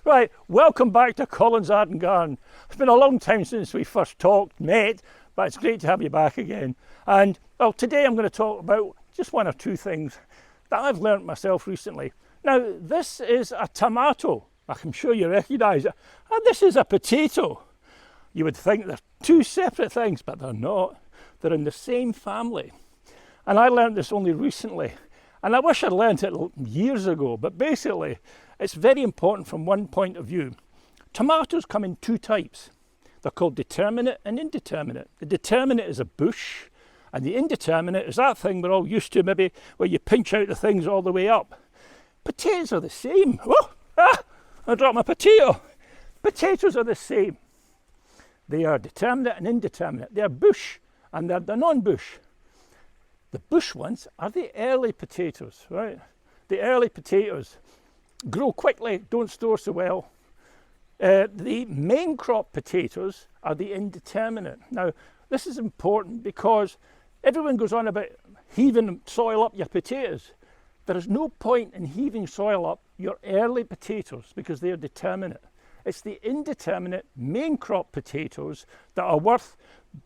Right, welcome back to Colin's Arran Garden. It's been a long time since we first met, but it's great to have you back again. And well, today I'm going to talk about just one or two things that I've learnt myself recently. Now, this is a tomato. I'm sure you recognise it. And this is a potato. You would think they're two separate things, but they're not. They're in the same family. And I learnt this only recently. And I wish I'd learnt it years ago, but basically it's very important from one point of view. Tomatoes come in two types. They're called determinate and indeterminate. The determinate is a bush, and the indeterminate is that thing we're all used to, maybe where you pinch out the things all the way up. Potatoes are the same. I dropped my potato. Potatoes are the same. They are determinate and indeterminate. They're bush and they're the non-bush. The bush ones are the early potatoes, right? The early potatoes grow quickly, don't store so well. The main crop potatoes are the indeterminate. Now, this is important because everyone goes on about heaving soil up your potatoes. There is no point in heaving soil up your early potatoes because they are determinate. It's the indeterminate main crop potatoes that are worth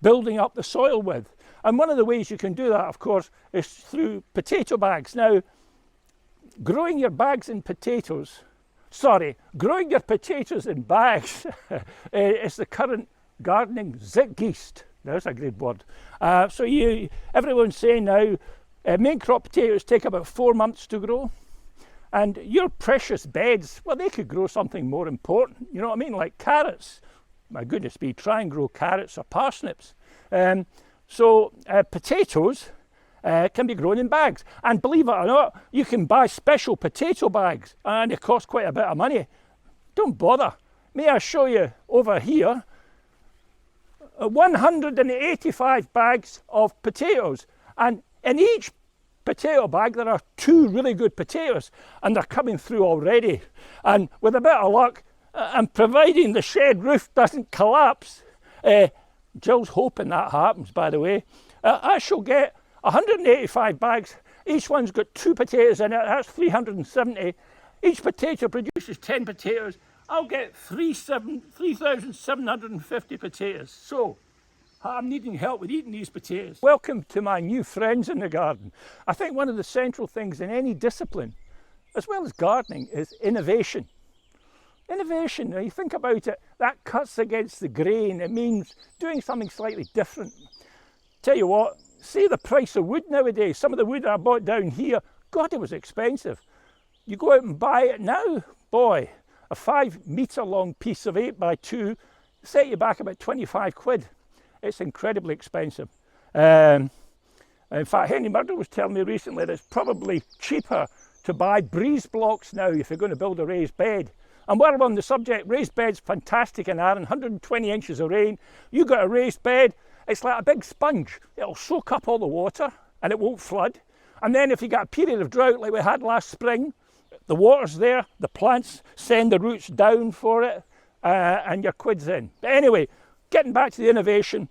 building up the soil with. And one of the ways you can do that, of course, is through potato bags. Now, growing your potatoes in bags is the current gardening zeitgeist. There's a great word. Everyone's saying now, main crop potatoes take about 4 months to grow. And your precious beds, well, they could grow something more important. You know what I mean? Like carrots. My goodness me, try and grow carrots or parsnips. Potatoes can be grown in bags. And believe it or not, you can buy special potato bags and they cost quite a bit of money. Don't bother. May I show you over here 185 bags of potatoes. And in each potato bag there are 2 really good potatoes and they're coming through already. And with a bit of luck, and providing the shed roof doesn't collapse, Jill's hoping that happens, by the way, I shall get 185 bags. Each one's got 2 potatoes in it. That's 370. Each potato produces 10 potatoes. I'll get 3,750 potatoes. So I'm needing help with eating these potatoes. Welcome to my new friends in the garden. I think one of the central things in any discipline, as well as gardening, is innovation. Innovation, now you think about it, that cuts against the grain. It means doing something slightly different. Tell you what, see the price of wood nowadays. Some of the wood that I bought down here, God, it was expensive. You go out and buy it now, boy, a 5 metre long piece of 8x2 set you back about 25 quid. It's incredibly expensive. In fact, Henry Murdo was telling me recently that it's probably cheaper to buy breeze blocks now if you're going to build a raised bed. And while we're on the subject, raised bed's fantastic in Arran, 120 inches of rain. You got a raised bed, it's like a big sponge. It'll soak up all the water and it won't flood. And then if you got a period of drought like we had last spring, the water's there, the plants send the roots down for it, and your quid's in. But anyway, getting back to the innovation,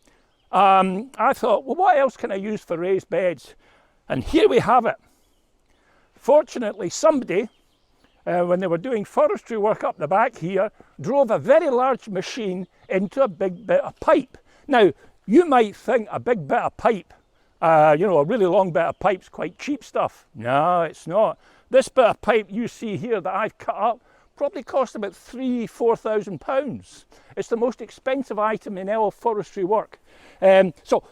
I thought, well, what else can I use for raised beds? And here we have it. Fortunately, somebody, when they were doing forestry work up the back here, drove a very large machine into a big bit of pipe. Now, you might think a big bit of pipe, a really long bit of pipe's quite cheap stuff. No, it's not. This bit of pipe you see here that I've cut up probably cost about £4,000 pounds. It's the most expensive item in all forestry work. So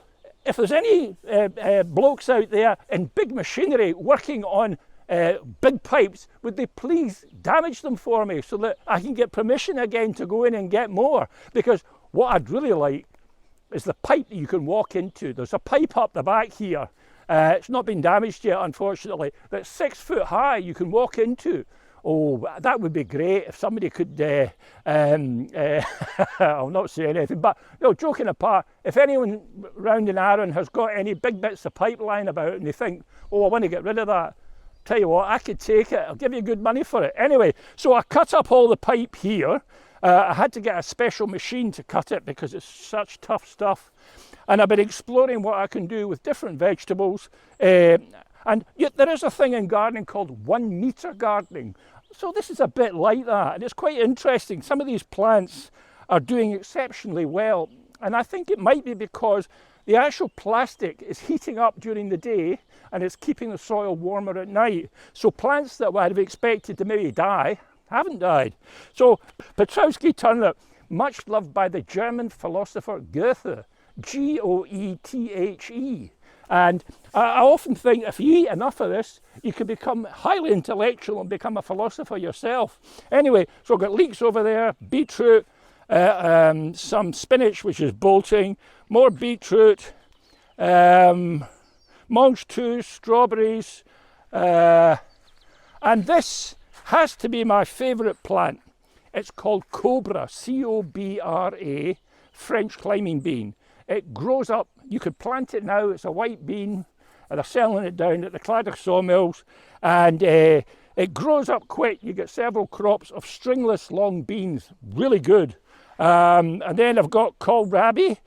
if there's any blokes out there in big machinery working on big pipes, would they please damage them for me so that I can get permission again to go in and get more? Because what I'd really like is the pipe that you can walk into. There's a pipe up the back here. It's not been damaged yet, unfortunately. That's 6 foot high you can walk into. Oh, that would be great if somebody could, I'll not say anything, but no, joking apart, if anyone round in Arran has got any big bits of pipeline about and they think, oh, I want to get rid of that, tell you what, I could take it, I'll give you good money for it. Anyway, so I cut up all the pipe here. I had to get a special machine to cut it because it's such tough stuff. And I've been exploring what I can do with different vegetables. And yet there is a thing in gardening called 1 metre gardening. So this is a bit like that, and it's quite interesting. Some of these plants are doing exceptionally well, and I think it might be because the actual plastic is heating up during the day and it's keeping the soil warmer at night. So plants that I'd have expected to maybe die haven't died. So Petrowsky turnip, much loved by the German philosopher Goethe, Goethe. And I often think if you eat enough of this, you can become highly intellectual and become a philosopher yourself. Anyway, so I've got leeks over there, beetroot, some spinach, which is bolting, more beetroot, mange tout, strawberries, and this has to be my favourite plant. It's called cobra, C-O-B-R-A, French climbing bean. It grows up, you could plant it now, it's a white bean, and they're selling it down at the Cladach sawmills, and it grows up quick. You get several crops of stringless long beans, really good. And then I've got kohlrabi.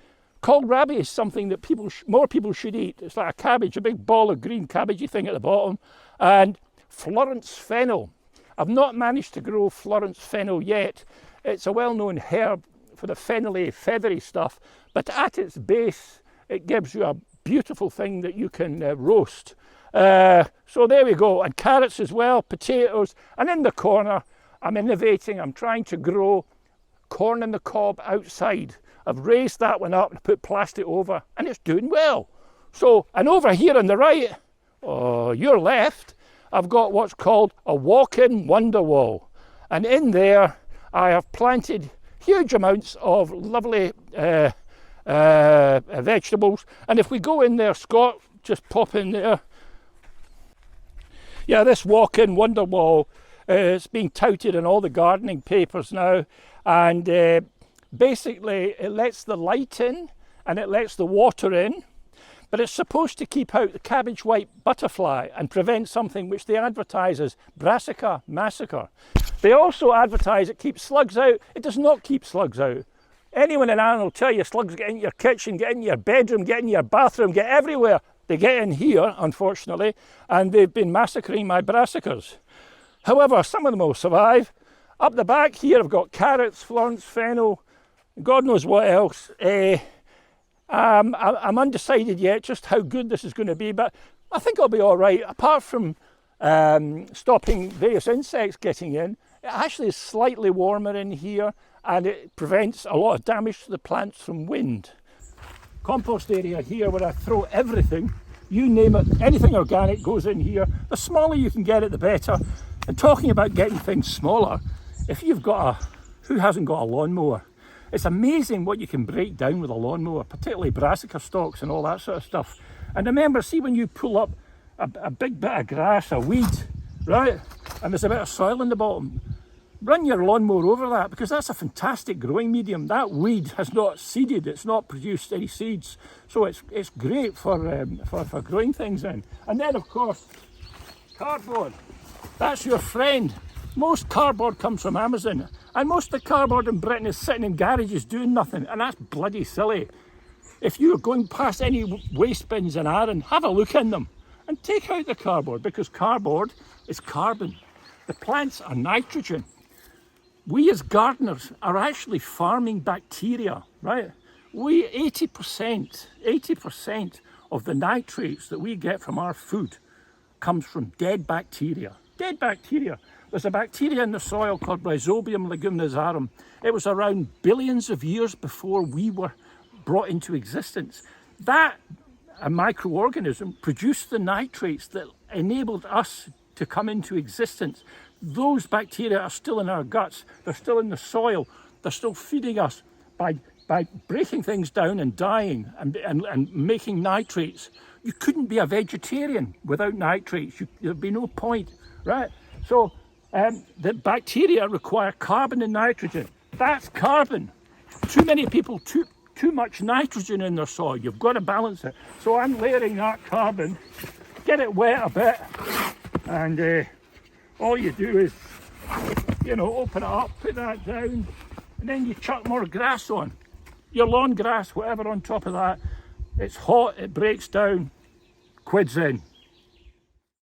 Kohlrabi is something that more people should eat. It's like a cabbage, a big ball of green cabbagey thing at the bottom. And Florence fennel. I've not managed to grow Florence fennel yet. It's a well-known herb for the fennelly, feathery stuff, but at its base, it gives you a beautiful thing that you can roast. So there we go, and carrots as well, potatoes, and in the corner, I'm innovating. I'm trying to grow corn on the cob outside. I've raised that one up and put plastic over, and it's doing well. So, and over here on the right, your left, I've got what's called a walk-in Wonderwall. And in there, I have planted huge amounts of lovely vegetables. And if we go in there, Scott, just pop in there. Yeah, this walk-in Wonderwall is being touted in all the gardening papers now. And basically, it lets the light in and it lets the water in. But it's supposed to keep out the cabbage white butterfly and prevent something which they advertise as brassica massacre. They also advertise it keeps slugs out. It does not keep slugs out. Anyone in Arran will tell you slugs get in your kitchen, get in your bedroom, get in your bathroom, get everywhere. They get in here, unfortunately, and they've been massacring my brassicas. However, some of them will survive. Up the back here, I've got carrots, Florence fennel, God knows what else. I'm undecided yet just how good this is going to be, but I think I'll be all right. Apart from stopping various insects getting in, it actually is slightly warmer in here and it prevents a lot of damage to the plants from wind. Compost area here where I throw everything, you name it, anything organic goes in here. The smaller you can get it, the better. And talking about getting things smaller, if you've got who hasn't got a lawnmower? It's amazing what you can break down with a lawnmower, particularly brassica stalks and all that sort of stuff. And remember, see when you pull up a big bit of grass, a weed, right? And there's a bit of soil in the bottom. Run your lawnmower over that because that's a fantastic growing medium. That weed has not seeded, it's not produced any seeds. So it's great for growing things in. And then of course, cardboard. That's your friend. Most cardboard comes from Amazon. And most of the cardboard in Britain is sitting in garages doing nothing, and that's bloody silly. If you're going past any waste bins in Arran, have a look in them and take out the cardboard, because cardboard is carbon. The plants are nitrogen. We as gardeners are actually farming bacteria, right? 80% of the nitrates that we get from our food comes from dead bacteria. Dead bacteria. There's a bacteria in the soil called Rhizobium leguminosarum. It was around billions of years before we were brought into existence. That a microorganism produced the nitrates that enabled us to come into existence. Those bacteria are still in our guts. They're still in the soil. They're still feeding us by breaking things down and dying and making nitrates. You couldn't be a vegetarian without nitrates. There'd be no point, right? So the bacteria require carbon and nitrogen. That's carbon. Too many people too much nitrogen in their soil. You've got to balance it. So I'm layering that carbon, get it wet a bit, and all you do is, open it up, put that down, and then you chuck more grass on. Your lawn grass, whatever on top of that. It's hot, it breaks down, quids in.